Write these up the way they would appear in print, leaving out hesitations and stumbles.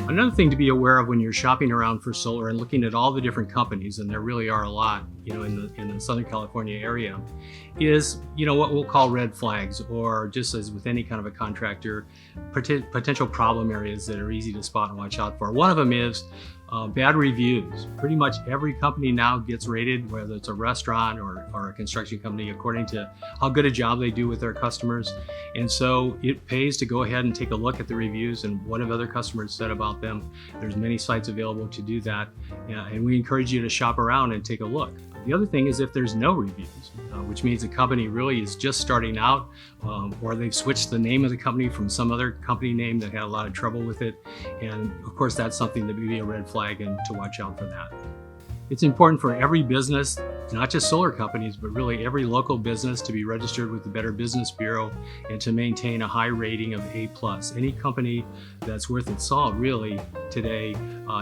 Another thing to be aware of when you're shopping around for solar and looking at all the different companies, and there really are a lot, in the Southern California area, is, what we'll call red flags, or just as with any kind of a contractor, potential problem areas that are easy to spot and watch out for. One of them is bad reviews. Pretty much every company now gets rated, whether it's a restaurant or a construction company, according to how good a job they do with their customers. And so it pays to go ahead and take a look at the reviews and what have other customers said about them. There's many sites available to do that, and we encourage you to shop around and take a look. The other thing is if there's no reviews, which means the company really is just starting out, or they've switched the name of the company from some other company name that had a lot of trouble with it. And of course, that's something that would be a red flag, and to watch out for that. It's important for every business, not just solar companies, but really every local business, to be registered with the Better Business Bureau and to maintain a high rating of A+. Any company that's worth its salt really today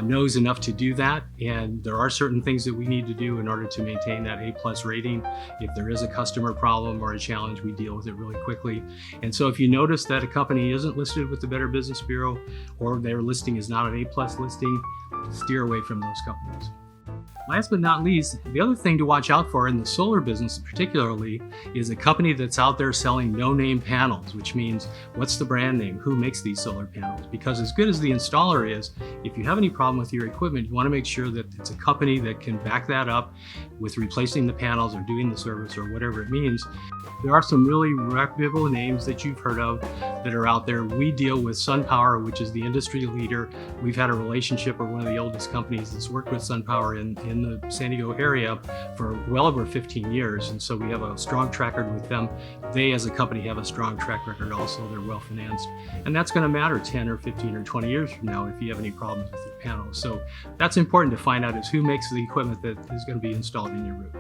knows enough to do that, and there are certain things that we need to do in order to maintain that A+ rating. If there is a customer problem or a challenge, we deal with it really quickly. And so if you notice that a company isn't listed with the Better Business Bureau, or their listing is not an A+ listing, steer away from those companies. Last but not least, the other thing to watch out for in the solar business particularly is a company that's out there selling no-name panels, which means what's the brand name? Who makes these solar panels? Because as good as the installer is, if you have any problem with your equipment, you want to make sure that it's a company that can back that up with replacing the panels or doing the service or whatever it means. There are some really reputable names that you've heard of that are out there. We deal with SunPower, which is the industry leader. We've had a relationship with one of the oldest companies that's worked with SunPower in the San Diego area for well over 15 years. And so we have a strong track record with them. They as a company have a strong track record also. They're well financed. And that's going to matter 10 or 15 or 20 years from now if you have any problems with your panels. So that's important to find out, is who makes the equipment that is going to be installed in your roof.